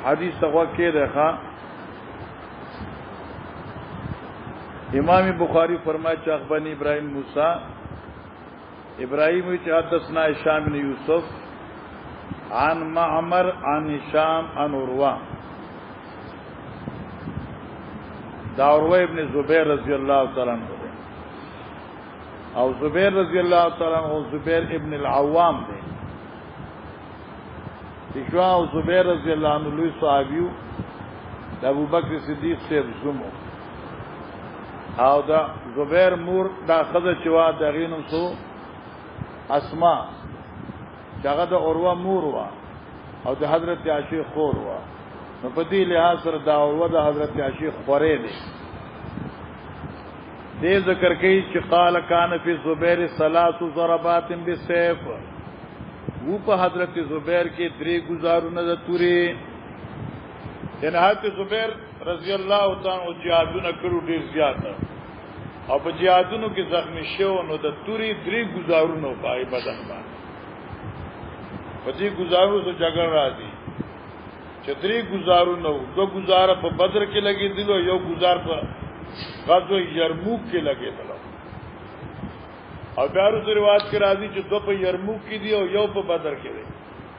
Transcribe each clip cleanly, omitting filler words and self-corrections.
حدیث تقوی کے دیکھا امام بخاری فرمائے اخبرني ابراہیم موسیٰ ابراہیم حدثنا هشام بن یوسف عن معمر عن هشام عن عروہ دا عروہ ابن زبیر رضی اللہ تعالیٰ عنہ او زبیر رضی اللہ تعالیٰ عنہ زبیر ابن العوام دے تشوا او زبیر رضی اللہ عنہ لوی صحابیو دا ابو بکر صدیق سے زمو او دا زبیر مور دا خزه چوا دا غینم سو اسماء چاگه دا عروہ مور وا او دا حضرت عاشق خور وا نو پدی لحاظ سره دا عروہ دا حضرت عاشق خوره دی دې ذکر کوي چې قال کان فی زبیر ثلاث ضربات بالسيف وہ په حضرت زبیر کې درې گزارونه د توري ان حضرت زبیر رضی الله تعالی عنہ جهادونه کړو ډیر زیات او په جهادونو کې زخمی شو نو د توري درې گزارونه پای بدن باندې په دې گزارو سره جګړه راځي چې درې گزارونه دو گزار په بدر کې لګي دي یو گزار په غزوه یرموک کې لګي دي او بیارو سے روایت کے راضی جو دو پہ یرموک کی دی اور یو پہ بدر کی دی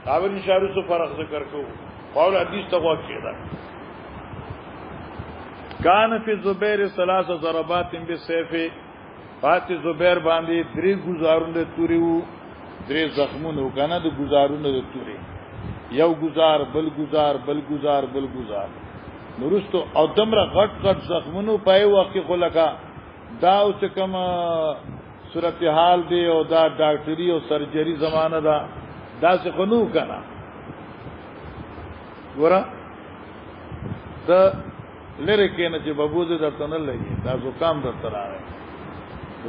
تاور اشاروں سے فرق ذکر کو اور حدیث تقوی کی دا کان فی زبیر ثلاث ضربات بالسيف فات زبیر باندې درې گزارونه توری وو درې زخمونه کنه د گزارونه د توری یو گزار بل گزار بل گزار بل گزار نورستو او دمره غټ غټ زخمونه پای وخت خلکا دا اوس کوم صورتحال دی او دا ډاکټري او سرجری زمانہ دا څه خنو کنا ورا دا لری کینه چې بابوزه درته نه لګي دا زکام درته راغی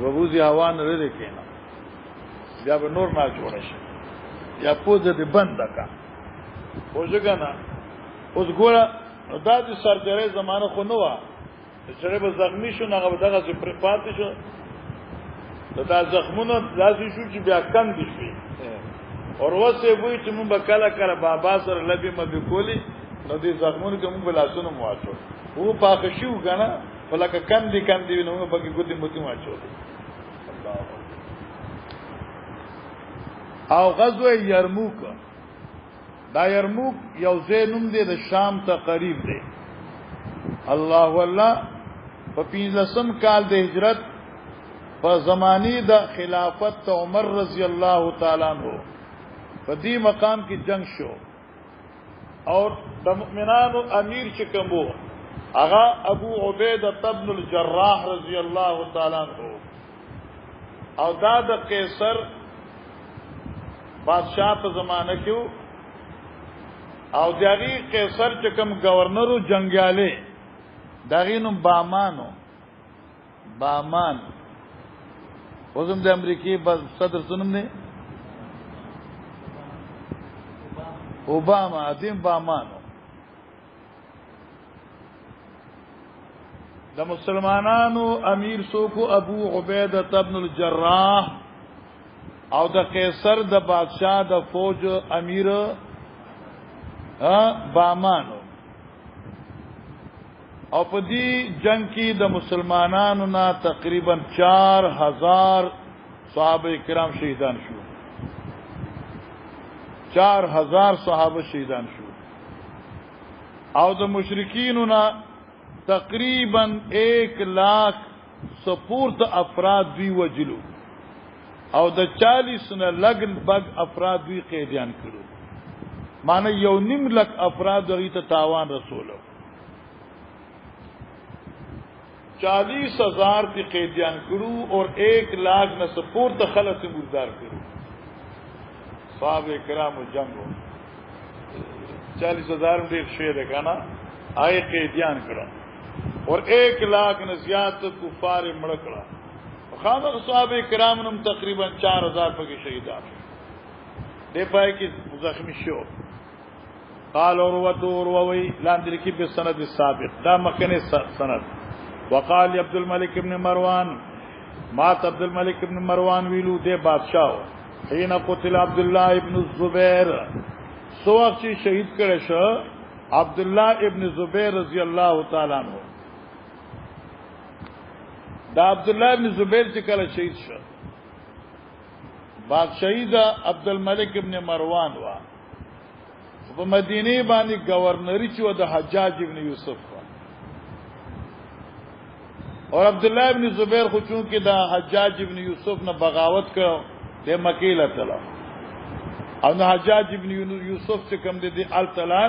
بابوزي هوا نه لری کینه بیا به نور ما جوړ شي یا پوزه دې بند کا پوزه کنا اوس ګوره دا د سرجری زمانہ خو نو وا چې به زخمی شو نه دغه څه پاتې شو دا زخمونه لازم شو چې بیا کم دي شي اور وسه وای چې مونږ کله کله بابا سره لبي مبي کولی نو دې زخمونه کوم بلاسونو مواچو وو پاک شو کنه ولکه کم دي نو بګي ګوتې موتی مواچو او غزوه یرموک دا یرموک یو زینوم دی د شام ته قریب دی الله والله په 15 کال د هجرت په زمانی د خلافت عمر رضی الله تعالی عنہ په دې مقام کې جنگ شو اور د مؤمنانو امیر چې کوم هغه ابو عبیده ابن الجراح رضی الله تعالی عنہ او دا د قیصر بادشاہ په زمانه کې او دغه قیصر چې کوم گورنرو جنگیاله دغینو بامان وزم د امریکای صدر سنم نه اوباما ادم بامانو د مسلمانانو امیر سوکو ابو عبیده ابن الجراح او د قیصر د بادشاہ د فوج امیر بامانو او په دې جنگ کې د مسلمانانو نه تقریبا 4000 صحابه کرام شهیدان شو 4000 صحابه شهیدان شو او د مشرکین نه تقریبا 100,000 سپورت افراد دوی وجلو او د 40 نه لګ بغ افراد دوی قیدیان کړو معنی 1.5 لک افراد دوی ته تاوان رسولو 40,000 کی قیدیان کرو اور 100,000 نہ سپورت خلق سے مردار کرو صحابہ کرام جنگو 40,000 میں ایک شعر ہے نا آئے قیدیان کرو اور 100,000 نہ زیادہ کفار مڑکڑا خامخ صحابه کرام نم تقریبا 4000 پکې شهیدان دې پای کې زخمی شو. قال وروي لاندې کې په سند السابق دا مخکنه سند. وقال عبد الملك ابن مروان مات عبد الملك ابن مروان ویلو دې بادشاہ حين قتل عبد الله ابن الزبير سو وخت شهید کړه شو عبد الله ابن زبير رضی الله تعالی عنہ. دا عبد الله ابن زبير چې کله شهید شو بادشاہی دا عبد الملك ابن مروان وا په مدینه باندې گورنری چې و د حجاج ابن یوسف اور عبد الله ابن زبیر خو چون کې دا حجاج ابن یوسف نه بغاوت کړ د مکیله تلا او نه حجاج ابن یوسف چې کوم دي ال تلا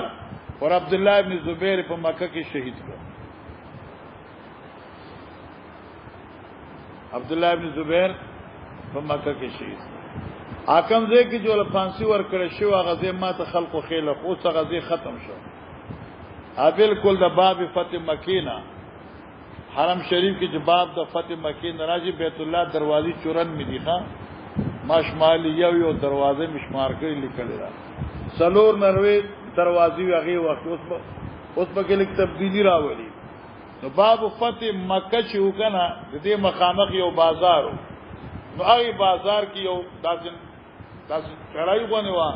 اور عبد الله ابن زبیر په مکه کې شهید کړ. عبد الله ابن زبیر په مکه کې شهید حاکم زه کې جو فانسی ور کړی شو غزه ماته خلقو خېله خو څه غزه ختم شو. بالکل د باب فتح مکینا حرم شریف کې جواب د فتح مکینا راځي بیت الله دروازې 94 دي ښا ماشمالي یو دروازه مشمار کړي لیکل را سلور نروي دروازې هغه وخت اوس په کې لیک تبدیلی راولي. نو باب فتح مکه چې وکنه د دې مخامخ یو بازار نو هغه بازار کې یو داسې کړای غونې وا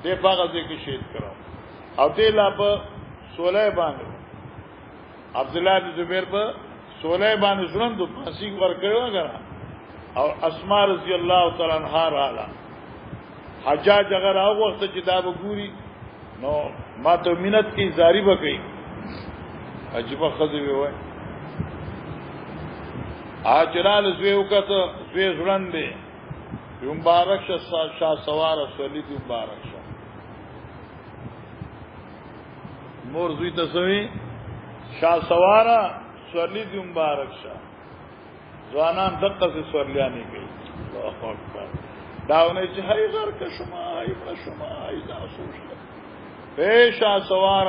دې باغ کې شهید کړو او دې لا په 16 باندې عبد الله بن زبیر په 16 باندې ژوند د پاسي ور کړو غره او اسماء رضی الله تعالی عنها رااله حجاج اگر هغه وخت چې دا وګوري نو ما ته منت کی زاری وکړي عجیب خزي وي اجرال زوی وکړه زوی ژوند دی مبارک شاه سوار سولید مبارک شاه مور زوی تسوی شاه سوار سولید مبارک شاه ځوانان دقه سے سورلیانی گئی. الله اکبر داونه چې هي غر که شما ایدا سوچله به شاه سوار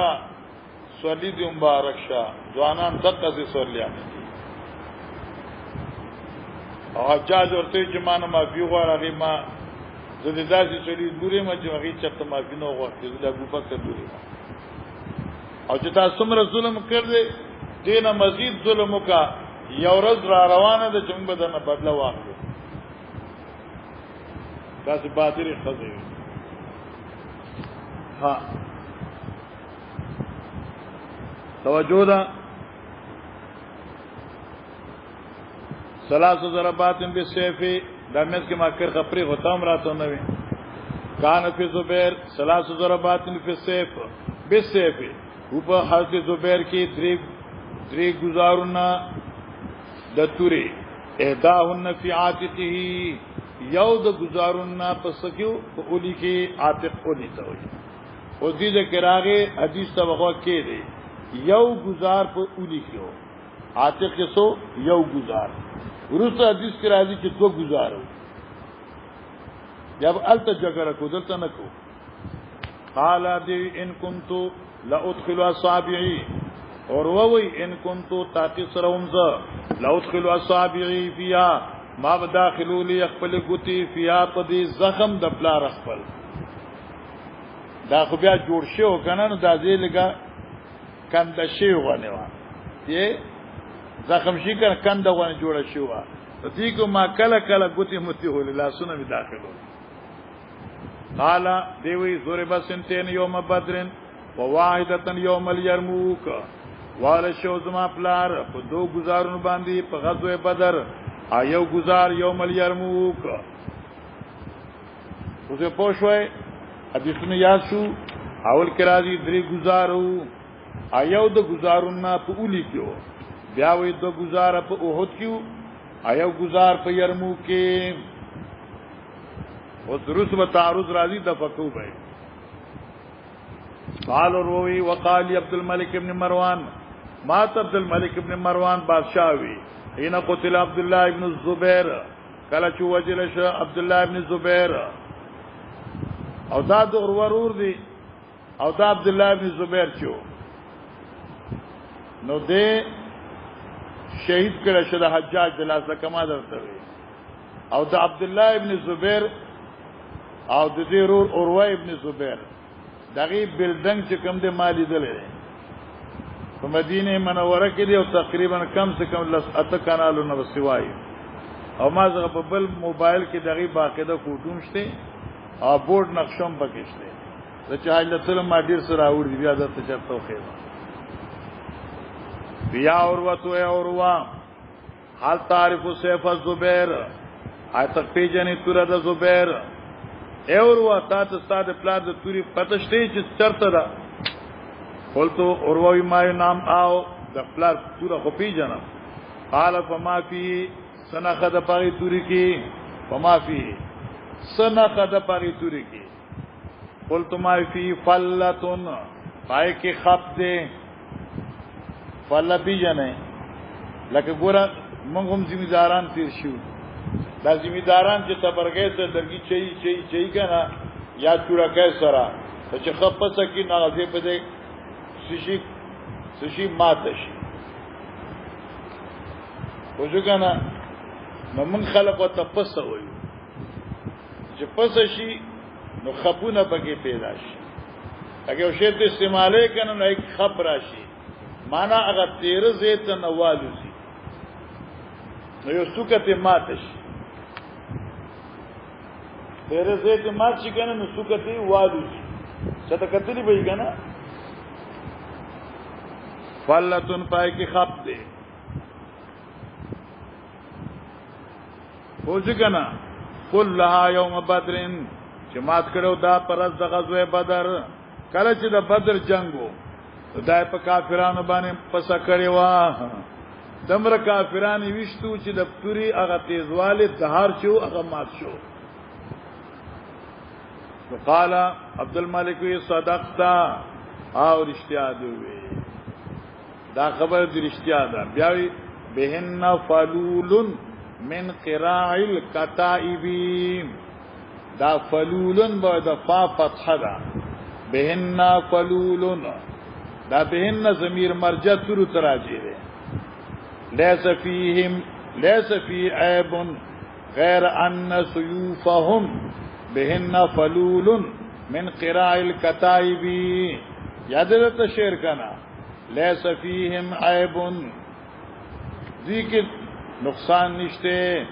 سولید مبارک شاه ځوانان دقه سے سورلیانی او حجاج ورته چې مانه ما بیغوار هغه ما زده داسې چلی دوری ما چې هغه چرته ما بینو غوښتي د ابو بکر دوری او چې تاسو څومره ظلم کړی دینه مزید ظلم وکا یو ورځ را روانه ده چې موږ به دنه بدله واخلو. تاسو بادرې خزې ها توجه ده 3 ضربات بالسيف دمس کې ما کر خپري غتام راته نه وي کان فی زبیر 3 ضربات بالسيف او په حضرت زبیر کې درې گزارونه د توري اهداهن فی عاتقه یو د گزارونه پس کېو په اولی کې عاتق اولی ته وي او دې ذکرغه حدیث ته وغوا کې دی یو گزار په اولی کې او عاتق سو یو گزار ورسته حدیث کې راځي چې 2 گزارو جب الته جګړه کو دلته نه کو قال دې ان كنت لا ادخل اصابعي اور ووي ان كنت تاقي سرومزه لا ادخل اصابعي فيها ما بداخلوا لي خپل ګوتی فيها په دې زخم د پلا رخپل دا خو بیا جوړ شو کنه نو دا دې لګه کنده شی ونه و دې زخم شي کنه کنده ونه جوړ شو دې کو ما کله ګوتی متي هول لا سونه می داخلو قال دیوی ضرب سنتين يوم بدر وواحده يوم اليرموك وال شو زما پلار په 2 گزارونو باندې په غزوه بدر ایو گزار یوم اليرموک اوسه پوښوي حدیثونه یاد شو اول کرازي 3 گزارو ایو د گزارونه په اولی کېو بیا وې 2 گزار په احد کېو ایو گزار په یرموک کې او دروس و تعرض راضی د فقو به قال روي وقال عبد الملك ابن مروان مات عبد الملك ابن مروان بادشاہوی حين قتل عبد الله ابن الزبير کله چې وجل شه عبد الله ابن الزبير او دا د ورور دي او دا عبد الله ابن الزبير چو نو دې شهید کړه شو د حجاج د لاس کما درته او د عبد الله ابن زبیر او د دې رور اوروه ابن زبیر دغه بلډنګ چې کوم د مالی دلې په مدینه منوره کې دی او تقریبا کم سے کم لس اته کانالو نو سوای او ما زغه په بل موبایل کې دغه باقاعده کوټوم شته او بورډ نقشم پکې شته د چایل سره ما ډیر سره اور دی بیا د چرته خو بیا اوروه حال تعرف سیف الزبیر آیت پیجنې تور د زبیر اوروه تاسو ستاسو پلان د توري پتشته چې چرته ده قلتو اوروي ما نام او د پلان تور خو پیجنم قال فما فی سنخد پاری توری کی فما فی سنخد پاری توری کی قلت ما فی فلتن پای کی خط دے فل پیجنې لکه ګوره موږ هم ذمہداران تیر شو دا ذمہداران چې تبرګې ته درګي چي کنه یا چورکې سره چې خپسه کې ناغزه په دې سشي ماته شي وځګنه نو من خلق او تپسه وایو چې پسه شي نو خپونه پکې پیدا شي اګه شی ته استعماله کنه نو یک خپ راشي معنا هغه تیر زیت نوالو سي نو یو سوکته ماته شي تیر زیت مات شي کنه نو سوکته والو شي څه ته کتلی به کنه فلتن پای کی خپ دے وځګنا كلها يوم بدر چې مات کړو دا پرز د غزوه بدر کله چې د بدر جنگو دای په کافرانو باندې پسا کړی وا دمر کافرانو وشتو چې د پوری هغه تیزواله دهار شو هغه مات شو وقال عبد الملک صدقتا او رښتیا دوی دا خبر د رښتیا ده بیا بهن فلول من قراع الكتائب دا فلولن با دا فا فتحه دا بهن فلولن دا بهن ضمیر مرجع ترو تراجی ده لیس فی عیب غیر ان سیوفهم بهن فلول من قراع الكتائب یاد رتا شعر کنا لیس فیهم عیب ذکر نقصان نشته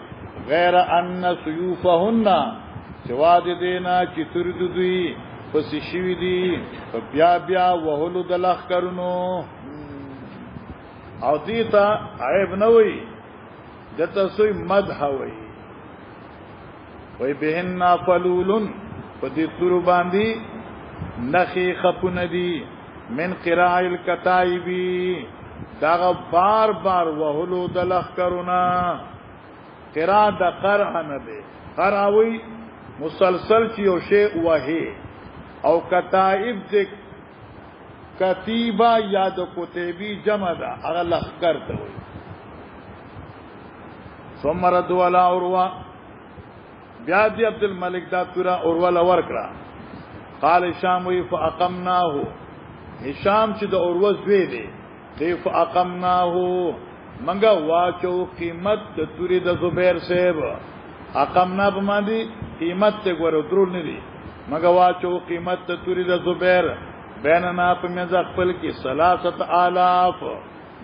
غیر ان سیوفهن جواد دینا چې ترد دوی پس شوی دی بیا بیا وهلو دلخ کرنو او دیتا عیب نه وای دته سوی مدح وای وای بهن فلولن په دې تر باندې نخي خپن دی من قراء الكتائب دا بار بار وهلو دلخ کرونا قراء د قرع نه دی قرع وای مسلسل چې یو شی وهي او کتائب د کتیبه یا د کتیبی جمع ده هغه لخر ته وای ثم رد ولا اوروا بیا دی عبد الملک دا پورا اوروا لور کړه قال هشام وی فاقمناه هشام چې د اوروا زوی دی فاقمناه منګه واچو قیمت د توري د زبیر صاحب اقمنا بماندی قیمت ته ګور درول نه دی منګه واچو قیمت د توري د زبیر بیننا په مزه خپل کې 3000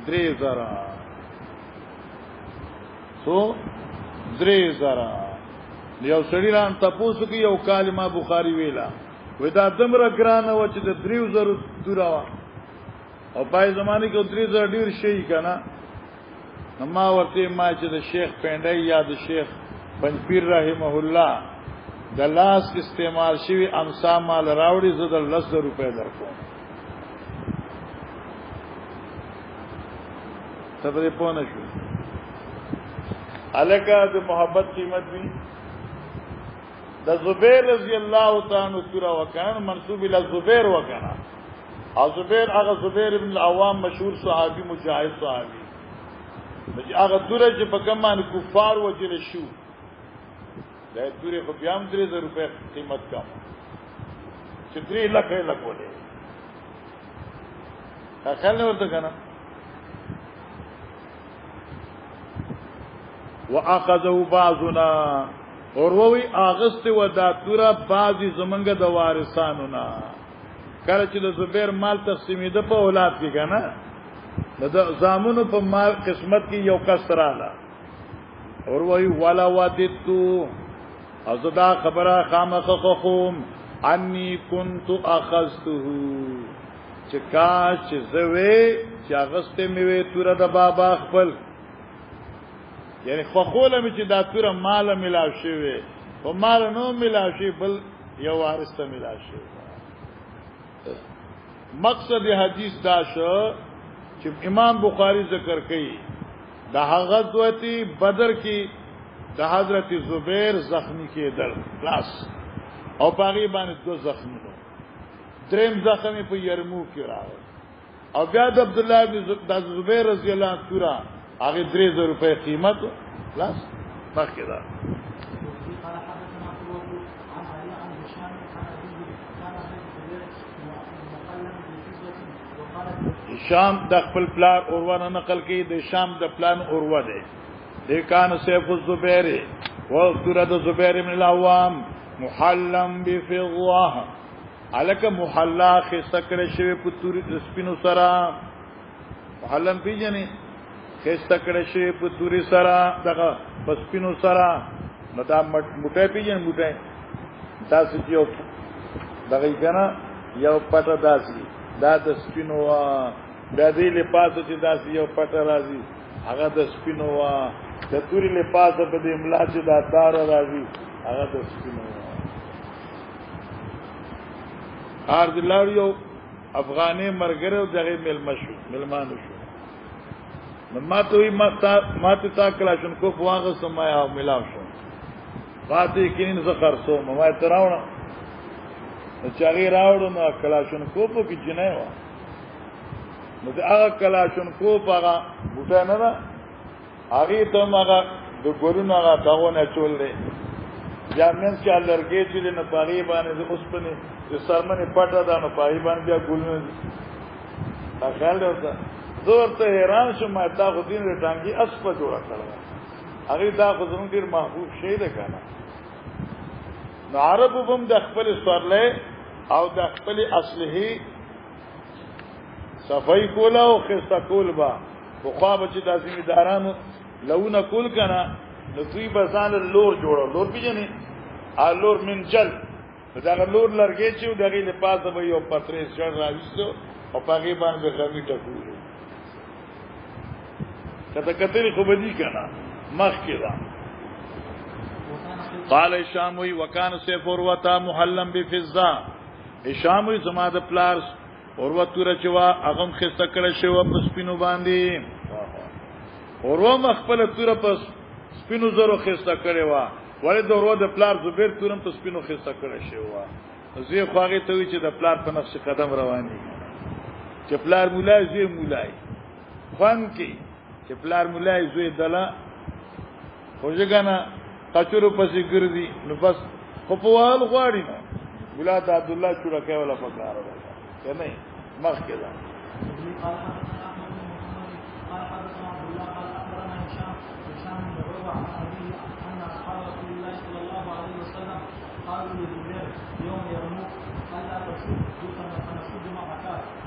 3000 سو 3000 یو سړی ران تاسو کې یو کلمه بخاری ویلا ودا دمره ګرانه و چې د 3000 دورا او پای زمانه کې 3000 ډیر شي کنه ما ورته ما چې د شیخ پندای یا د شیخ پنځپیر رحمه الله د لاس استعمال شوی امسا مال راوړي زدل 10 روپے درکوم تبرې پونه شو الکه د محبت قیمت وی د زبیر رضی الله تعالی عنہ تورا وکړ منسوب ال زبیر وکړ او زبیر هغه زبیر ابن العوام مشهور صحابي مجاهد صحابي چې هغه توره چې په کمان کفار وجل شو دا توره په بیام 3000 روپے قیمت کم چې 3 لک ولې خلنه ورته کنه واخذه بعضنا اور وی اغست و دا تورا بعضی زمنګ د وارثانو نا کله چې د زبیر مال تقسیمې ده په اولاد کې کنه د زامنو په مال قسمت کې یو کسراله اور وی ولا ودتو ازدا خبره خامخ خوم انی کنت اخذته چې کاش زوی چې اغست میوي تورا د بابا خپل یعنی خو می چې دا تور مال ملاو شي او مال نو ملاو شي بل یو وارث ته ملاو شي مقصد حدیث دا شو چې امام بخاری ذکر کړي دا غزوه بدر کې د حضرت زبیر زخمی کېدل خلاص او پاغي باندې دو زخمی دریم زخمی په یرموک کې راغی او بیا د عبد الله بن زبیر رضی الله عنه تورا هغه 3000 روپے قیمت خلاص مخکې ده شام د خپل پلان اوروانه نقل کوي د شام د پلان اورو ده د کان سیف الزبیر و سوره د زبیر بن العوام محلم بفضه الک محلا خسکر شوی پتور سپینو سرا محلم پیجنې خسکر شوی پتوري سرا دغه پسپینو سرا نو دا موټه پیجن موټه تاسو یو دغه کنه یو پټه داسي دا د سپینو د دې لپاسه چې داسي یو پټه راځي هغه د سپینو د توري لپاسه په دې املا چې دا تار راځي هغه د سپینو هر دلار یو افغاني مرګره دغه ملمانو شو نو ما ته تا کلاشن کو واغه سمایا او ملاو شو فاتې کینې زه خرڅو ما ته راوړم چې هغه راوړم کلاشن کو په کې جنې و نو دا هغه کلاشن کو هغه بوټه نه نه هغه ته هغه د ګورونو هغه داونه چولې ځامن چې لرګي چې نه پاري باندې اوس په نه چې سرمنه پټه ده نو پای باندې بیا ګولونه دا خیال دی زور ته حیران شوم تا خو دین له ټانګي اسپه جوړه کړل هغه دا خو زموږ ډیر محبوب شی ده کنه نو عربو هم د خپل سورلې او د خپل اصلي صفای کولا او خسته کول با خو خو چې د ځمیدارانو لونه کول کنه نو دوی بسان لور جوړو لور پیژنې ا لور من جل دا لور لرګي چې دغه لپاسه به یو پترې شړ راوستو او پاګې باندې غمی ټکول کته کتل خو بدی کنه مخ کې دا قال شاموي وکانه سيف اوروتا محلم بفضه شاموي زما د پلارس اوروتوره چوا اغم خسته کړه شو په سپینو باندې اورو مخبل توره په سپینو زرو خسته کړي وا ولې د اورو د پلار زبیر تورم په سپینو خسته کړه شو وا زه خواږه ته وی چې د پلار په نقش قدم رواني چې پلار مولای زوی مولای خوان کې چې پلار مولای زوی دلا خوځګانا قچرو پسې ګرځي نو بس خو په وال غواړي نو ولاد عبد الله چوره کوي ولا فقار ده کنه مخ کې ده يوم يرموك ألا تشد فنشد معك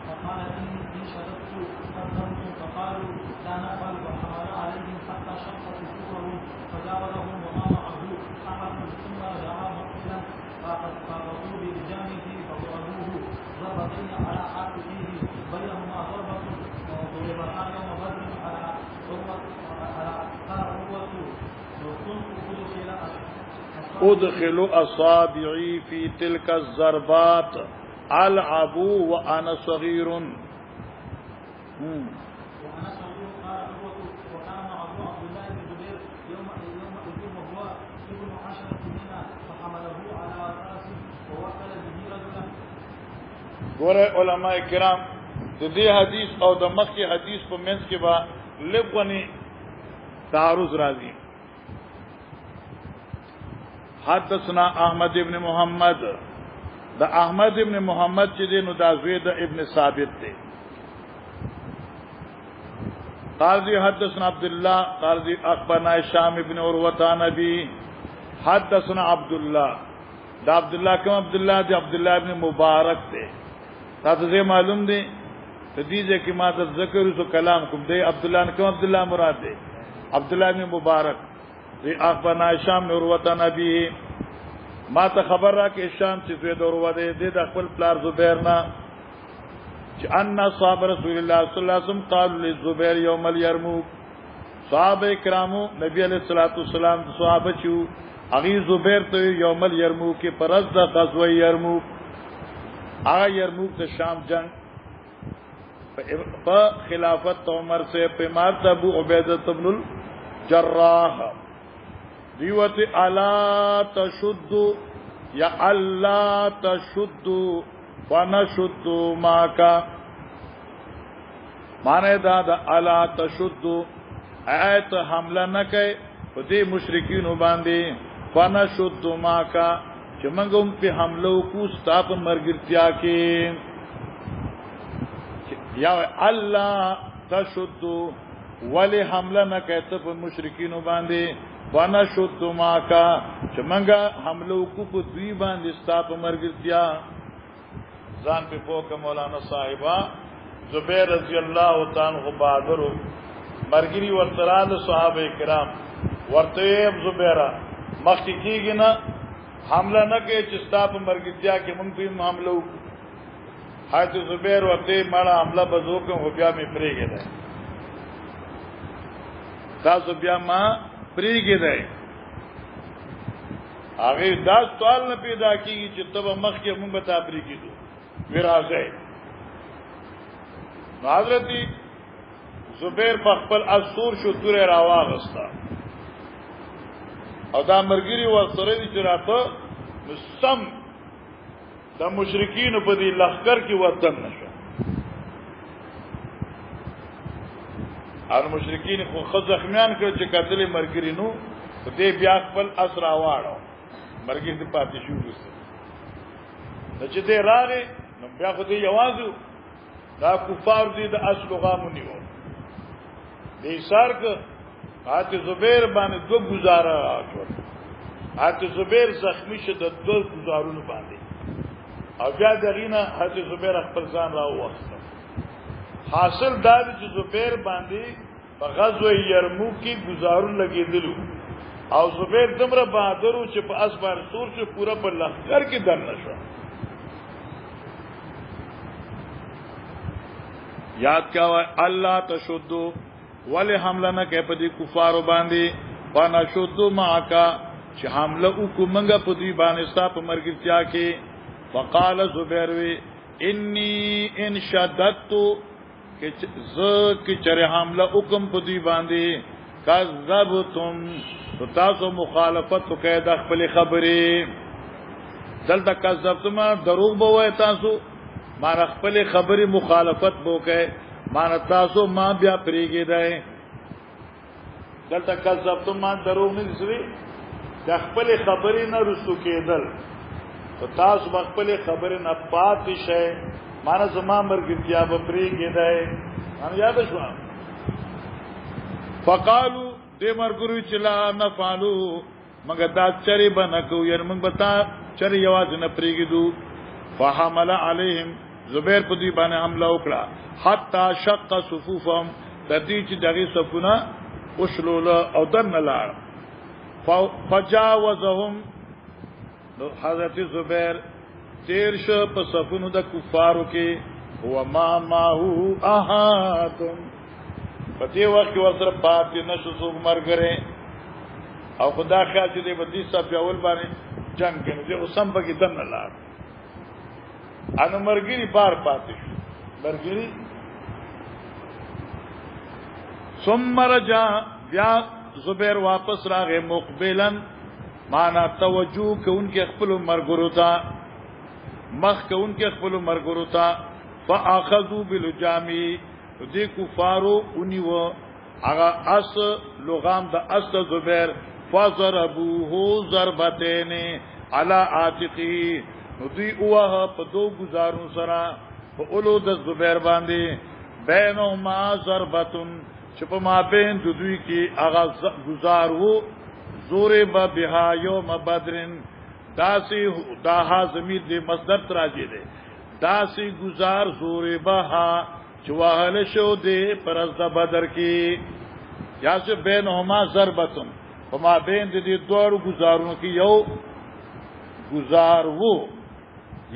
فقال إن شددت قدمتم فقالوا لا نفعل فحمل عليهم حتى شقت كفرهم فجاورهم وما معه أحد ثم دعا مقتلا فقطعوا بلجامه فضربوه ضربتين على عاتقه بينهما ضربة وضربتا يوم بدر على قوة ادخلوا اصابعي في تلك الضربات العبوا وانا صغير وانا صغير قال وكان ابو عبد الله بن زبير يوم وهو ابن 10 سنين فحمله على راسه ووكل به رجلا. ګوره علماء کرام د دې حدیث او د مخکې حدیث په منځ کې با لغونی تعارض راځي. حدثنا احمد ابن محمد دا احمد ابن محمد چې دینو دا زوی د ابن ثابت دی قال دی حدثنا عبد الله قال دی اخبرنا هشام ابن عروه نبی حدثنا عبد الله دا عبد الله کوم عبد الله دی عبد الله ابن مبارک دی تاسو زه معلوم دی تدیجه کی ما د ذکر سو کلام کوم دی عبد الله کوم عبد الله مراد دی عبد الله ابن مبارک دی اخبرنا هشام ابن عروه نبی ما ته خبر را کې هشام چې دوی د عروه دی د خپل پلار زبیر نه چې ان صحابه رسول الله صلی الله علیه وسلم قالوا للزبير يوم اليرموك صحابه کرامو نبی علیہ الصلوۃ والسلام صحابه چې اغي زبیر ته یوم الیرموک کې پرز د غزوه یرموک هغه یرموک د شام جنگ په خلافت عمر سے په مات ابو عبیدہ بن الجراح دیوت الا تشد یا الله تشد ونشد ماکا معنی دا الا تشد ایت حمله نکي په دې مشرکین باندې فنشد ماکا چې موږ هم په حمله کو ستاپ مرګرتیا کې یا الله تشد ولی حمله نکي ته په مشرکین باندې فنشد ماکا چې موږ حمله کو په دوی باندې ستاپ مرګرتیا ځان په پوک مولانا صاحبہ زبیر رضی الله تعالی عنہ بہادر مرګری ورترال صحابه کرام ورته زبیرہ مخکې کېږي نه حمله نه کوي چې ستا په مرګتیا کې مونږ په حمله وکړو حضرت زبیر ورته مړه حمله بزو کوم بیا مې پرېږدي تاسو بیا ما پرېږدي هغه دا سوال نه پیدا کیږي چې تب مخکې مونږ به تا پرېږدو وراځي حضرت زبیر په خپل اسور شو تورې راواغستا او دا مرګري ورسره دي چې راته سم د مشرکین په دې لخر کې وطن نشو ان مشرکین خو خزخمیان کړ چې قتل مرګري نو دې بیا خپل اسرا واړو مرګري دې پاتې شو وسته چې دې راغې نو بیا خو دې یوازو دا کفار دې د اصل غامونی وو دې سارک حضرت زبیر باندې دو گزاره شو حضرت زبیر زخمی شد د دو گزارونو باندې او بیا دغینه حضرت زبیر خپل ځان را وښته حاصل دا چې زبیر باندې په غزوه یرموک کې گزارون لګیدلو او زبیر دمره بہادر چې په اسبار سور چې پورا په لخر کې دن نشو یاد کیا وای الله تشدو ولی حمله نه کوي په دې کفارو باندې وانا شدو معاکا چې حمله وکړو موږ په دې باندې ستاسو په مرګتیا کې وقال زبیر وی انی ان شددت کہ چرے حملہ حکم پدی باندھی کذبتم تو تاسو مخالفت تو کہہ د خپل خبرې دلته کذبتم دروغ بوئے تاسو ما خپل خبرې مخالفت بو کہہ ما تاسو ما بیا پریږي دی دلته کذبتم ما دروغ نه دي د خپل خبرې نه رسو کېدل تو تاسو خپل خبرې نه پاتې شئ مانا زما مرګتیا به پریږي دی ان یاد شو فقالو دې مرګرو چې لا نفعلو مګه دا چری بنکو یعنی موږ بتا چری یواز نه پریږدو فحمل علیهم زبیر په دې باندې حمله وکړه حتا شق صفوفهم تدې چې دغه صفونه وشلول او دن لاړ فجاوزهم حضرت زبیر تیر شو په صفونو د کفارو کې هو ما هو احد په دې وخت ورسره پاتې نشو څوک مرګره او خدا خیال چې دې بدی صف اول باندې جنگ کې دې اوسم بګی دن لاړ ان مرګری بار پاتې شو مرګری ثم رجع بیا زبیر واپس راغی مقبلن معنا توجه کوونکې خپل مرګرو ته مخ کوونکې خپل مرګرو ته فاخذوا بالجامی دې کفارو اونیو هغه اس لغام د اس زبیر فضربوه ضربتين على عاتقه دوی اوه په دو گزارو سره په اولو د زبیر باندې بینهما ضربتن چې په مابین د دوی کې هغه گزار وو ضرب بها یوم بدر داسی دا ها ضمیر دی مصدر راځي دی داسی گزار ضربها چواهل شو دی پرز د بدر کې یا چې بینهما ضربتم په مابین د دې دوه گزارونو کې یو گزار وو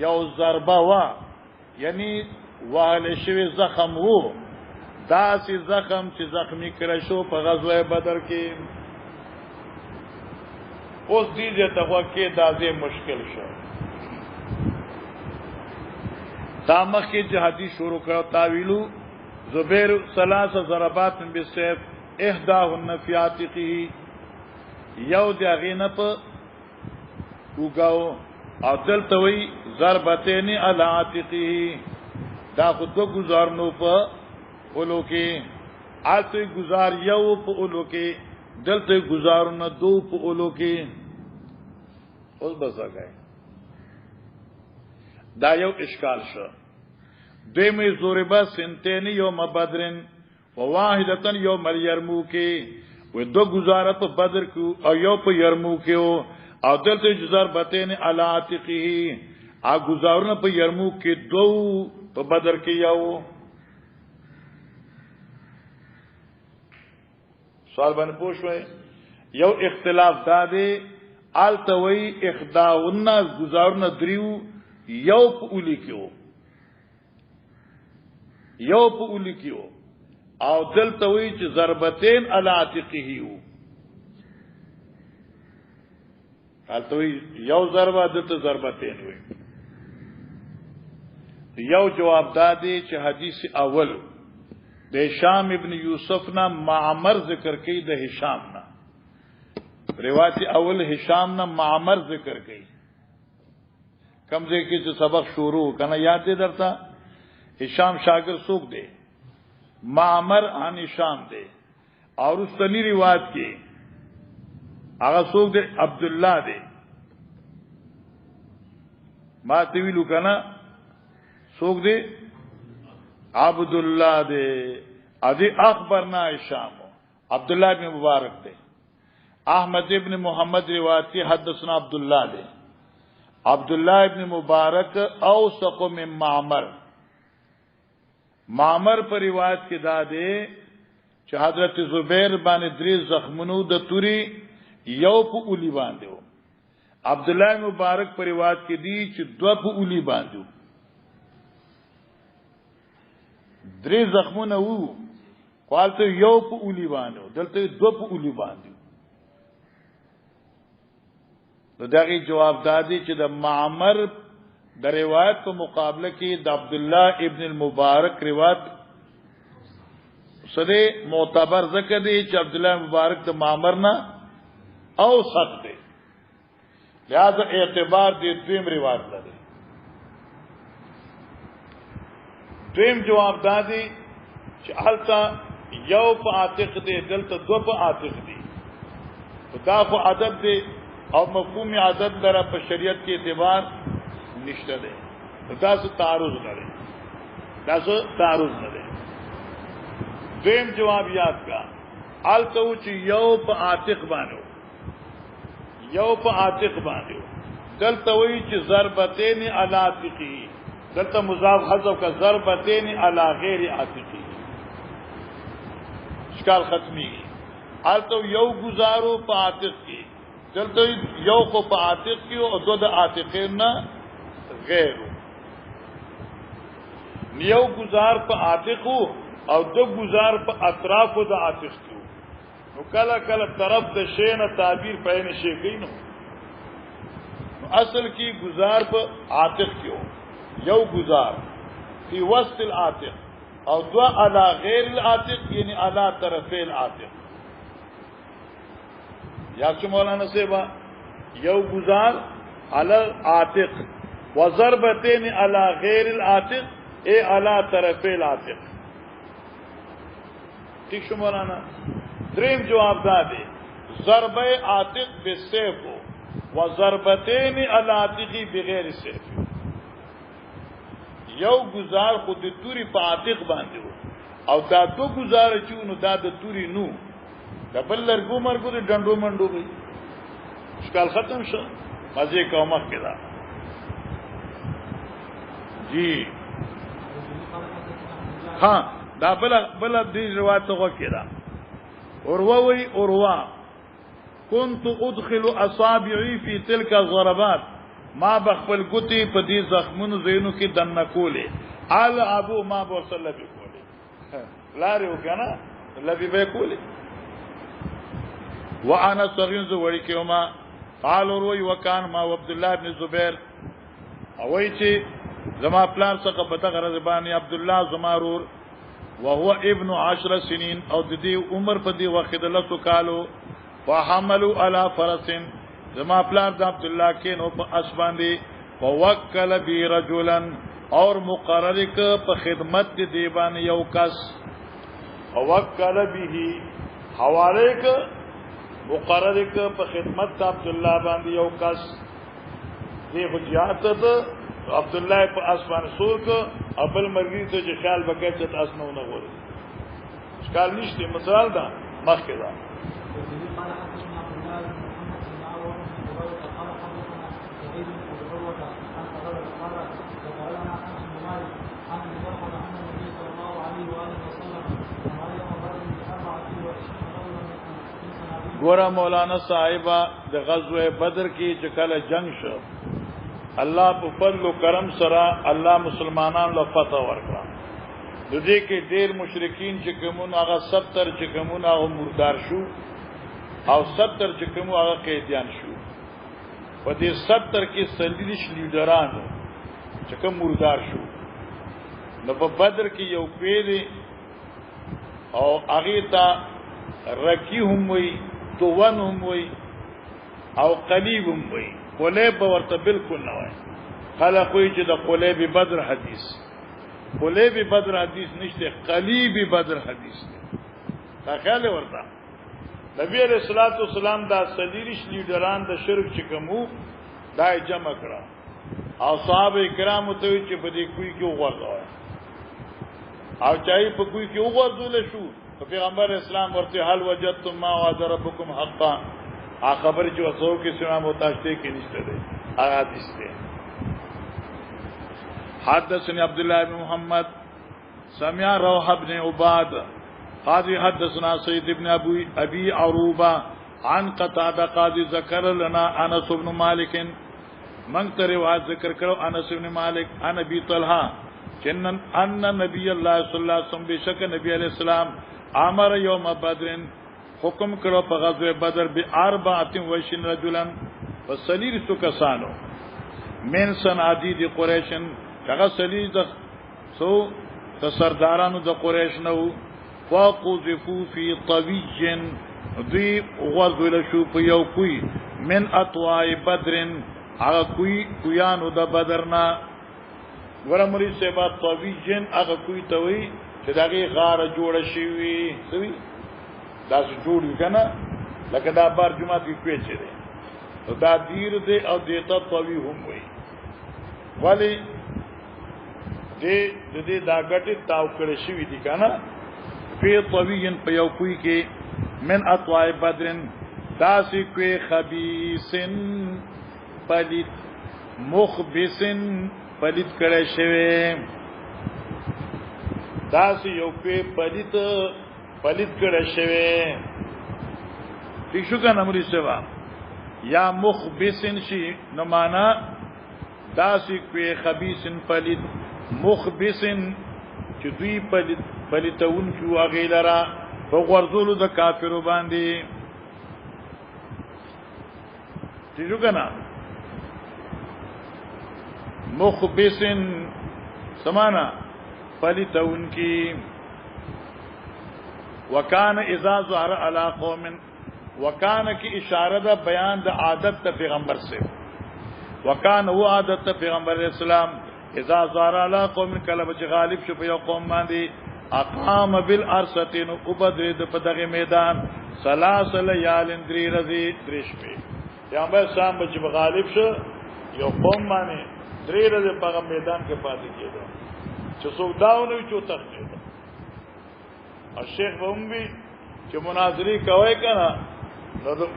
یو ضربه وا یعنی واهل شوی زخم وو داسی زخم چې زخمی کړه شو په غزوه بدر کې اوس دې ته وکه دازه مشکل شو دا مخکې چې حدیث شروع کړو تاویلو زبیر ثلاث ضربات بالسيف احداهن فی عاتقه یو دغه نه په وګاو او دلته وی ضربتين علی عاتقه دا خود گزار نو په اولو کې آلته گزار یو په اولو کې دلته گزار نه دو په اولو کې اوس بسګای دا یو اشکال شو دیمه زوربا سنتین یوم بدرن وواحدتن یوم الیرموک و دو گزاره په بدر کې او یو په یرموک او دلته جزار بتین علی عاتقه ا گزارونه په یرموک کې دو په بدر کې یو سوال باندې پوښوي یو اختلاف دا دی التوی اخداون گزارونه دریو یو په اولی کېو یو په اولی کېو او دلته وی چې ضربتين علی عاتقه وو التوی یو ضربه دلته ضربتين وی یو جواب دادی چې حدیث اول د هشام ابن یوسف نا معمر ذکر کوي د هشام نا روایت اول هشام نا معمر ذکر کوي کمزه کې چې سبق شروع کنه یاد دې درته هشام شاګر څوک دی معمر عن هشام دی اور اس تنی روایت کې هغه څوک دی عبد الله دی ما ته ویلو کنه څوک دی عبد الله دی ادي اخبرنا هشام عبد الله بن مبارک دی احمد ابن محمد روایت کی حدثنا عبد الله دی عبد الله ابن مبارک اوثق من معمر معمر پر روایت کې دا دی چې حضرت زبیر باندې درې زخمونو د توري یو په اولی باندې و عبد الله مبارک پر روایت کې دی چې دو په اولی باندې درې زخمونه وو قالته یو په اولی باندې دلته دو په اولی باندې نو دغه جواب دادی چې د معمر د روایت په مقابله کې د عبد الله ابن المبارک روایت سره معتبر ذکر دی چې عبد الله مبارک د معمر نه او سخت دی لہذا اعتبار دی دویم روایت لري دویم جواب دادی چې حالتا یو په عاتق دی دلته دو په عاتق دی دا خو عدد دی او مفهوم عدد لره په شریعت کې اعتبار نشته ده دا څه تعارض لري دا څه تعارض لري دیم جواب یاد کا التو چې یو په عاتق باندې یو په عاتق باندې دلته وی چې ضربتين علی عاتقه دلته مضاف حذف کا ضربتين علی غیر عاتقه اشکال ختمی التو یو گزارو په عاتق کې دلته یو کو په عاتق کې او دو د عاتقین نه غیر یو گزار په عاتق او دو گزار په اطراف د عاتق کې نو کله کله طرف د شی نه تعبیر پاین شي کوي نو اصل کې گزار په عاتق کې یو گزار فی وسط العاتق او دو علی غیر العاتق یعنی علی طرفی العاتق یا چې مولانا سیبا یو گزار علی عاتق وضربتين علی غیر العاتق اے علی طرفی العاتق ٹھیک شو مولانا دریم جواب دا دی ضربه عاتق بالسيف وضربتين علی عاتق بغیر سيف یو گزار خود توری په عاتق باندې وو او دا دو گزاره چونو دا د توري نو دا بل لرګو مرګو د ډنډو منډو وي اشکال ختم شو مزه کومه کړه جی ها دا بل دې روایت وکړه وی اوروا كنت ادخل اصابعي في تلك الضربات ما بخبل ګوتی په دې زخمونو زینو کې دنه کوله ال ابو ما بوصله به کوله لاري وکنه لبي به کوله وانا صغير زوړی کېما قال وروي وكان ما عبد الله بن زبير اوي چې زما پلان څخه پته غرض باندې عبد الله زمارور وهو ابن 10 سنين او د دې عمر په دې وخت د لسو کالو وحملوا على فرس زما پلان د عبد الله کې نو په اسباندي ووکل بي رجلا اور مقرر ک په خدمت دې دیوان یو کس ووکل به حواله ک مقرر ک په خدمت د عبد الله باندې یو کس دې حجات ته عبد الله په اسمان سور ک ابل مرګي ته چې خیال وکړي چې اسنو نه غوړي ښکار نشته مثال دا مخکې دا ګورا مولانا صاحبہ د غزوه بدر کې چې کله جنگ شو الله په فضل او کرم سره الله مسلمانانو له فتح ورکړه د دې کې ډېر مشرکین چې کومون هغه 70 چې کومون هغه مردار شو او 70 چې کوم هغه قیدیان شو په دې 70 کې سلیش لیډرانو چې کوم مردار شو نو په بدر کې یو پیری او هغه ته رکی هم وي توون هم وي او قلیب هم وي قلیب ورته بالکل نه وای خلک وي چې د قلیب بدر حدیث قلیب بدر حدیث نشته قلیب بدر حدیث دا خیال ورته نبی علیہ الصلوۃ والسلام دا سلیریش لیډران د شرک چې کومو دا جمع کړه او صحابه کرام ته چې په دې کوی کې وغورځول او چای په کوی کې وغورځول شو پیغمبر اسلام ورته حال وجدتم ما وعد ربكم حقا خبر چې وسو کې سنا متاشته کې نشته ده حدیث ده حدثني عبد الله بن محمد سمع روح بن عباد قاضي حدثنا سيد بن ابي عروبه عن قتاده قاضي ذكر لنا انس بن مالك من روایت ذکر کړو انس بن مالک ان ابي طلحه ان نبي الله صلى الله عليه وسلم بشک نبی علیہ السلام امر یوم بدر حکم کړو په غزوه بدر به 24 رجلا وسلیر سو کسانو من صنادید قریشن هغه سلیر د سو سردارانو د قریش نو فقذفوا في طوي ذي غزل شو په یو کوي من اطواء بدر هغه کویانو د بدرنا ورمری سبا طویجن هغه کوی توي چې دغه غار جوړ شي وي سوي دا جوړ کنه لکه دا بار جمعه کې کوي چې دا دیر دې او دیتا طوی هم وي ولی دې دا غټي تاو کړی شي دي کنه په طویجن په یو کوی کې من اطواء بدرن داسې کوي خبيسن پلیت مخبسن پلیت کړه شوی داسې یو په پلیت کړه شوی فیشو کنه مری سوا یا مخبسن شي نو معنا داسې کوي خبيسن پلیت مخبسن چې دوی پلیتون شو غیلرا په ورزولو د کافرو باندې فیشو کنه مخبسن سمانا فلتون کی وکان اذا ظهر على قوم وکان کی اشاره ده بیان د عادت ته پیغمبر سے وکان هو عادت ته پیغمبر اسلام اذا ظهر على قوم کله چې غالب شو په یو قوم باندې اقام بالارصتين وبدر د په دغه میدان سلاسل یالن درې رضی درش په پیغمبر اسلام چې غالب شو یو قوم باندې درې ورځې په میدان کې پاتې کېدو چې څوک داونه چې تخته او شیخ به وی چې مناظری کوي کنه نو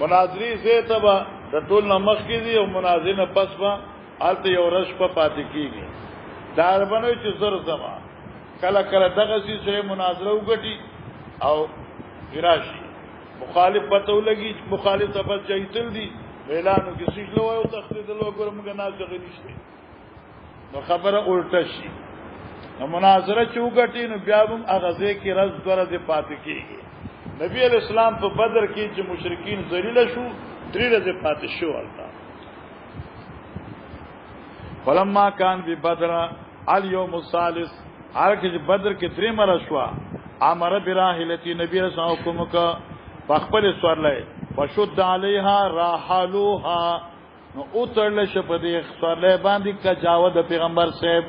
مناظری زه ته به د ټول نمخ کې دي او مناظر نه پس به الته یو رش په پاتې کیږي دا باندې چې زر زما کله کله دغه سره مناظره وګټي او راشي مخالف پته ولګي مخالف صفات چایتل دي اعلانو کې سیټ لوي او تخلید لوي ګورم غنا څنګه نشته نو خبره الټه شي نو مناظره چې وګټي نو بیا هم اغازه کې رز درځه پاتې کیږي نبی علیہ السلام په بدر کې چې مشرکین ذلیل شو درې ورځې پاتې شو البته فلما کان ببدر اليوم الثالث هر کې بدر کې درې مره شو امر براحلتی نبی رسول الله حکم کا خپل سوړلې فشد علیها راحلوها نو اوترل شپدې سوړلې باندې کا جاود پیغمبر صاحب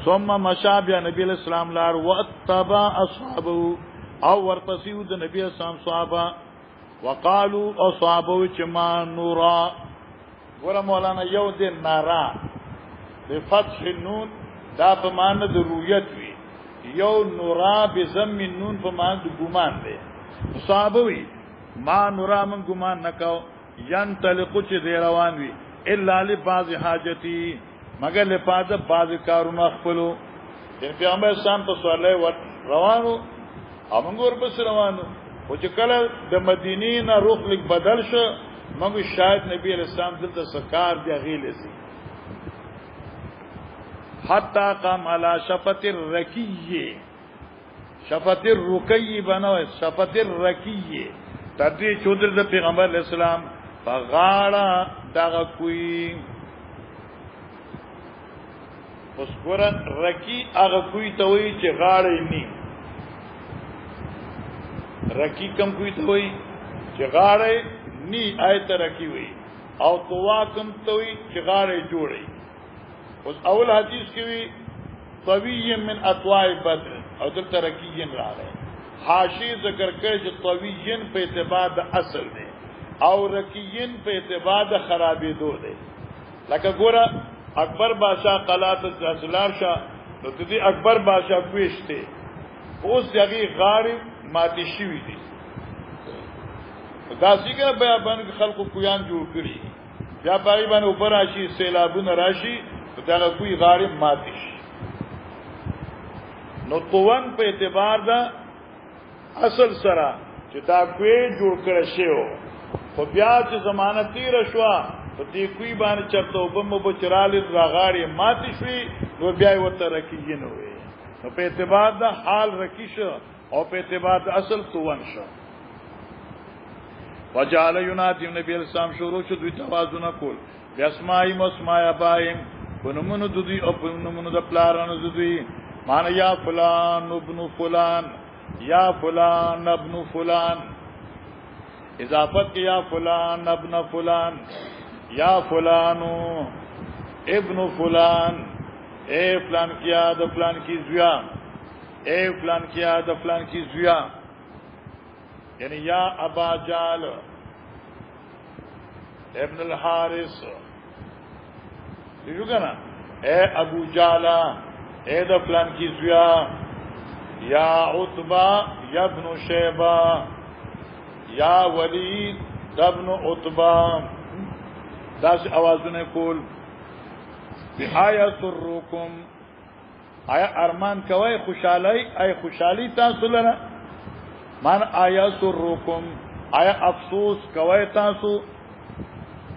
ثم مشابه نبی اسلام لار واتبع اصحابه او ورپسیو د نبی اسلام صحابه وقالو اصحابه چما نورا ور مولانا یو دین نارا بفتح النون دا په معنی د رؤیت وی یو نورا بضم النون په معنی د ګمان دی صحابه وی ما نورا من ګمان نکاو ينطلقو چې دی روان وی الا لبعض حاجتی مگر لپاره بعض کارونه خپلو پیغمبر اسلام په سوالای روانو امنګور بس روانو او چې کله د مدینې نه روخ لیک بدل شو موږ شاید نبی علیہ السلام دلته سکار دی غیله سي حتا قام علی شفت الرکیه شفت الرکی بنوي شفت الرکیه تدې چودر د پیغمبر علیہ السلام په غاړه دغه کوي اوس ګور رکی هغه کوي ته وی چې غاړه ني رکی کم کوي ته وی چې غاړه ني آیت رکی وی او توا کم ته وی چې غاړه جوړي اوس اول حدیث کې وی طوی من اطواع بدر او دلته رکیین راغی حاشی ذکر کړي چې طویین په اعتبار د اصل دی او رکیین په اعتبار د خرابې دو دی لکه ګوره اکبر بادشاہ قلات اسلام شاه نو دې اکبر بادشاہ کوښته اوس یغي غاړي ماتي شوی دي دا څنګه بیا باندې خلکو کویان جوړ کړی بیا پای باندې اوپر راشي سیلابونه راشي دا کوی غاړي ماتي شي نو توان په اعتبار دا اصل سره چې دا کوی جوړ کړی شو خو بیا چې زمانه تیر شو په دې کوی باندې چرته وبم بچرال راغاړي ماتي شوی نو بیا وته رکیین وي نو په اعتبار دا حال رکیش او په اعتبار د اصل توان شو وجعل ينادي النبي السلام شروع شو دوی توازن کول بیاسمای مسمای ابایم ونمنو دوی او ونمنو د پلارانو دوی مان یا فلان ابن فلان یا فلان ابن فلان اضافت کی یا فلان ابن فلان یا فلانو ابن فلان اے فلان کیا د فلان کی زویا اے فلان کیا د فلان کی زویا یعنی یا ابا جال ابن الحارث دیجو کنا اے ابو جالا اے د فلان کی زویا یا عتبہ یا ابن شیبہ یا ولید ابن عتبہ داس اوازونه کول بحیا سرکم آیا ارمان کوي خوشالي آیا خوشالي تاسو لره مان آیا سرکم آیا افسوس کوي تاسو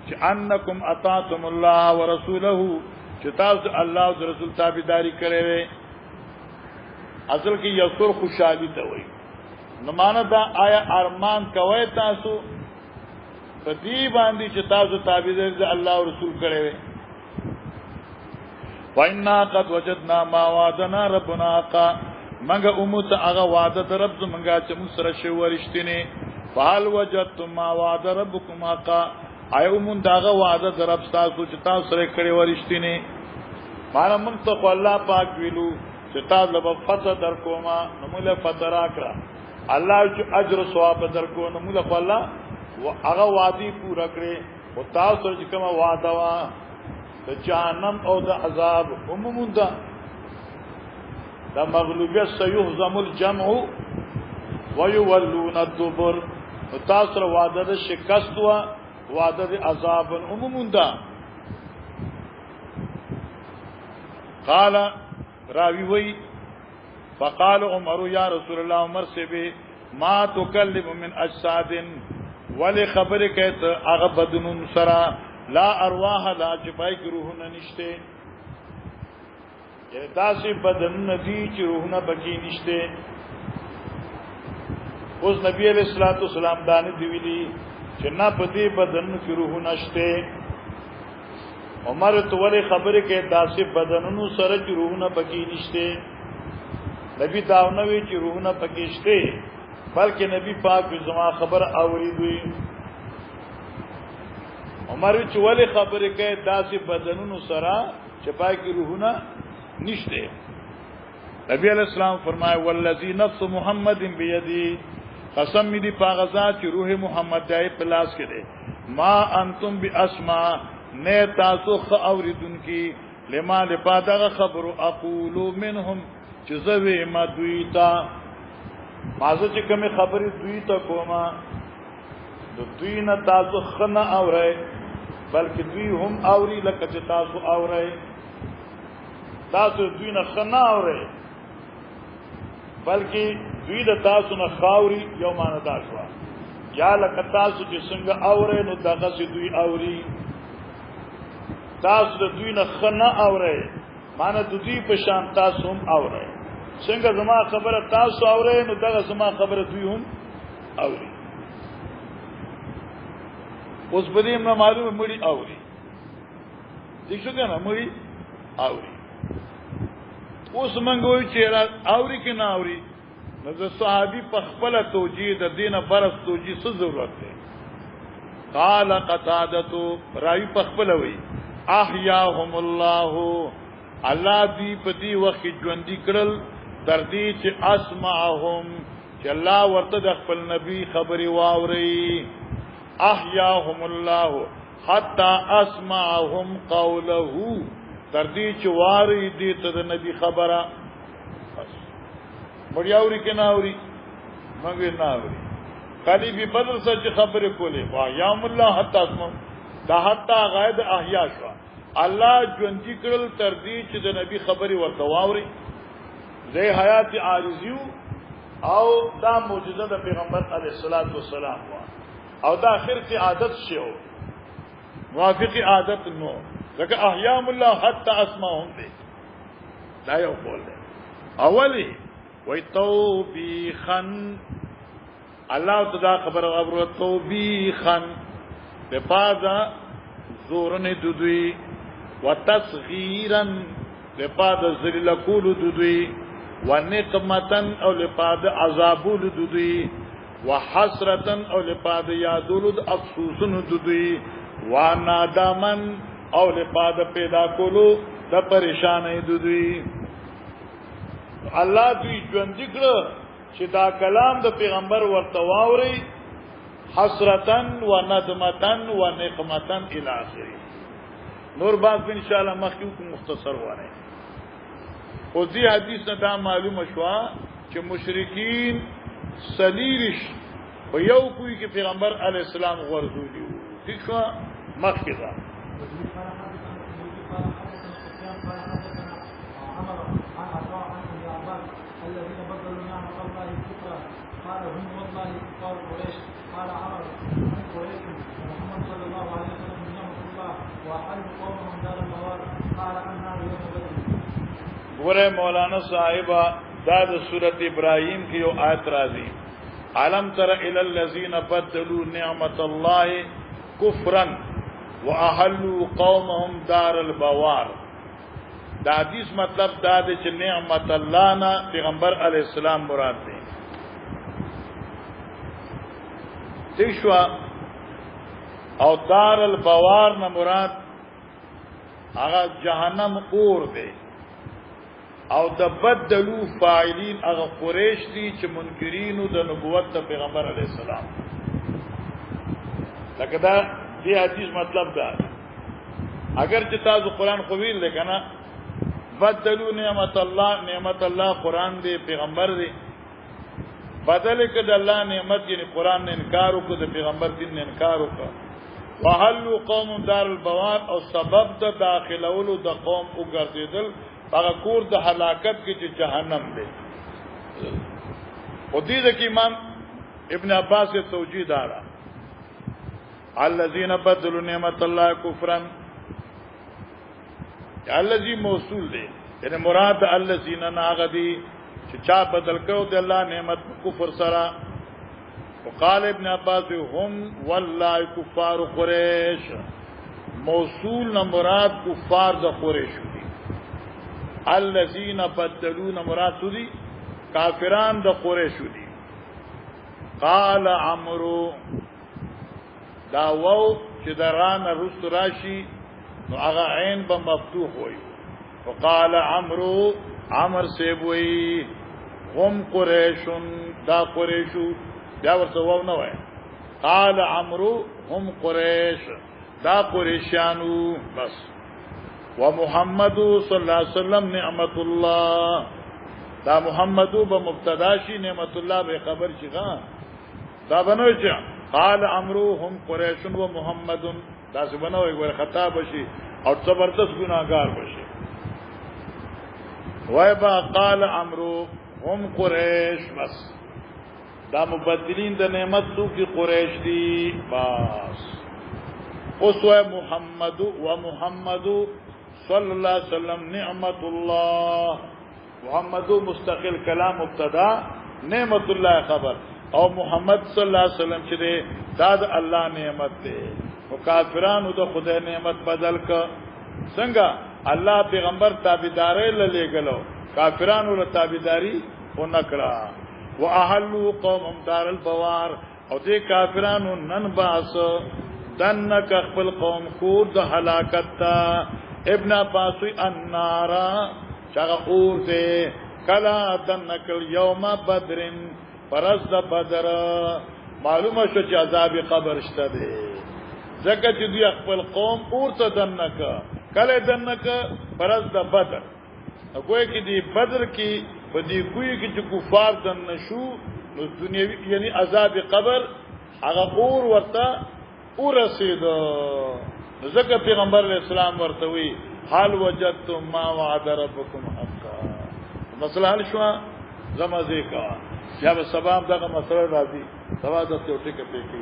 چې انکم اطاعتم الله ورسوله چې تاسو الله او رسول تابعداري کړې اصل کې یسر خوشالي ته وایي نو معنا دا آیا ارمان کوي تاسو په دې باندې چې تاسو تابعداري د الله او رسول کړې وي وإنا قد وجدنا ما وعدنا ربنا حقا مګه امت هغه وعده در رب زمونږه چې موږ سره شی ورشتنی فال وجدتم ما وعد ربكم حقا ايومون داغه وعده در رب تاسو چې تاسو سره کړی ورشتنی مانه موږ ته الله پاک ویلو چې تاسو له فتح در کوما نو موږ فتح راکړه الله چې اجر او ثواب در کو نو موږ الله هغه وعده پورا کړی او تاسو چې کومه وعده وا د جهنم او د عذاب عمومون دا دا مغلوبیت سيهزم الجمع ويولون الدبر تاسو وعده د شکست وا وعده د عذاب عموم دا قال راوی وی فقال عمر یا رسول الله عمر سے بھی ما تکلم من اجساد ولی خبر کہت اغه بدنون سرا لا ارواح لا جبای کی روحنا نشتے یعنی داسی بدن ندی چی روحنا بکی نشتے اس نبی علیہ الصلوۃ والسلام دانی دیویلی چنا پدی بدن کی روحنا نشتے عمر تو ولی خبر کہت داسی بدنونو سرا چی روحنا بکی نشتے نبی داونوی چی روحنا پکیشتے بلکہ نبی پاک زما خبر اوریدوی عمر وی چولی خبر کہے داسی بدنونو سرا چپای کی روحنا نشتے نبی علیہ السلام فرمائے والذی نفس محمد بیدی قسم می دی پاغذا چی روح محمد جائے پلاس کے دے ما انتم بی اسما نے تاسو خ اوریدن کی لما لپادغ خبر اقولو منهم چزوی ما دویتا مازه چې کومه خبرې دوی ته کومه د دوی نه تاسو خنه اورئ بلکې دوی هم اوري لکه چې تاسو اورئ تاسو دوی نه خنه اورئ بلکې دوی د تاسو نه خاوري یو معنی دا شو یا لکه تاسو چې څنګه اورئ نو دغه چې دوی اوري تاسو د دوی نه خنه اورئ معنی د دوی په شان تاسو هم اورئ څنګه زما خبره تاسو اورئ نو دغه زما خبره دوی هم اوري اوس په دې معلومه مړي اوري دې څنګه نه مړي اوري اوس موږ وایو چې اوري کې نه اوري نو د صحابي په خپل توجیه د دینه برس توجیه څه ضرورت ده قال قتاده راوی په خپل وایي احیاهم الله الله دې په دې وخت ژوندۍ کړل تر دې چې اسمعهم چې الله ورته د خپل نبی خبري واوري احیاهم الله حتا اسمعهم قوله تر دې چې واري دې ته د نبی خبره مړیاوري کې نه اوري مګر نه اوري خالی به بدر سره خبره کولې وا یام الله حتا اسمع دا حتا غائب احیا شو الله ژوندۍ کړل تر دې چې د نبی خبري ورته واوري زي حیات عارضیو او دا معجزه د پیغمبر علیه الصلاۃ والسلام او دا اخر کی عادت شو موافقی عادت نو ځکه احیام الله حتا اسمعهم دې دا یو قول دی اولی وی توبیخن الله تعالی خبر غبر توبیخن په پازا زورن دودوی وتصغیرن په پازا ذلیل کول دودوی ونقمتن او لپاد عذابول دودوی وحسرتن او لپاد یادول افسوسن دودوی ونادامن او لپاد پیدا کولو د پریشانې دودوی الله دوی ژوند کړه چې دا کلام د پیغمبر ورته واوري حسرتن وندمتن ونقمتن الی اخره نور بعد ان شاء الله مخکې مختصر واره او دې حدیث نه دا معلومه شو چې مشرکین سلیرش په یو کوی کې پیغمبر علی السلام ورزولي دي ښه مخکې ده الذين بدلوا نعمة الله كفرا قال هم والله كفار قريش قال عمر عن قريش محمد صلى الله عليه وسلم من نعمة الله وأحل قومهم دار البوار قال النار يوم بدر ګوره مولانا صاحبہ دا د سورۃ ابراہیم کی یو آیت راځي علم تر الی الذین بدلوا نعمت الله کفرا واحلوا قومهم دار البوار دا حدیث مطلب دا دی چې نعمت الله نه پیغمبر علی السلام مراد دی تشوا او دار البوار نه مراد هغه جهنم اور دی او د بدلو فاعلین هغه قریش دي چې منکرینو د نبوت د پیغمبر علی السلام لکه دا دی حدیث مطلب دا اگر چې تاسو قرآن خو ویل کنه بدلو نعمت الله قرآن دے پیغمبر دے بدل کد اللہ نعمت یعنی قرآن نے انکار کو دے پیغمبر دین نے انکار کو وحلوا قوم دار البوار او سبب د داخلولو د قوم وګرځیدل هغه کور د هلاکت کې چې جهنم دی. او دې کې امام ابن عباس سے توجیه دارا الذين بدلوا نعمت الله كفرا الذي موصول دی یعنی مراد الذين ناغدي چې چا بدل کړو د الله نعمت کفر سره. وقال ابن عباس هم والله کفار قریش موصول نہ مراد کفار د قریش دي الذين بدلوا مراد دي کافران د قریش دي. قال عمرو دا وو چې دران رست راشي نو هغه عین به مفتوح وي. وقال عمرو عمر سیبوي هم قریش دا قریشو بیا ورته وو نه وای. قال عمرو هم قریش دا قریشانو بس. ومحمد صلی الله علیه وسلم نعمت الله دا محمدو به مبتدا شي نعمت الله به خبر شي ها دا بنوي چې قال عمرو هم قریش و محمد دا څه بنوي ګور خطا بشي او زبردست ګناګار بشي. وای با قال عمرو هم قریش بس دا مبدلین د نعمت تو کی قریش دی بس. اوس وای محمد و محمد صلی الله علیه وسلم نعمت الله محمد مستقل کلام مبتدا نعمت الله خبر او محمد صلی الله علیه وسلم چې دی دا د الله نعمت دی. او کافرانو د خدای نعمت بدل ک څنګه الله پیغمبر تابعداري لګلو کافرانو له تابعداري و نکړه. واهلوا قوم دار البوار او دې کافرانو نن باس دنک خپل قوم کور د هلاکت تا. ابن عباس النار چاغه اور دې کلا دنک اليوم بدر فرز بدر معلومه شو چې عذاب قبر شته دی ځکه چې دوی خپل قوم اور ته دنک کله دنک فرز بدر. کوئی کې دی بدر کې په دې کوی کې چې کفار دن نشو نو دنیوي یعنی عذاب قبر هغه اور ورته ورسېدو. ځکه پیغمبر اسلام ورته وی حال وجدتم ما وعد ربكم حقا مسله حل شو زمازه کا یا به سبب دغه مسله راځي سبا د ټوټه کې پېښې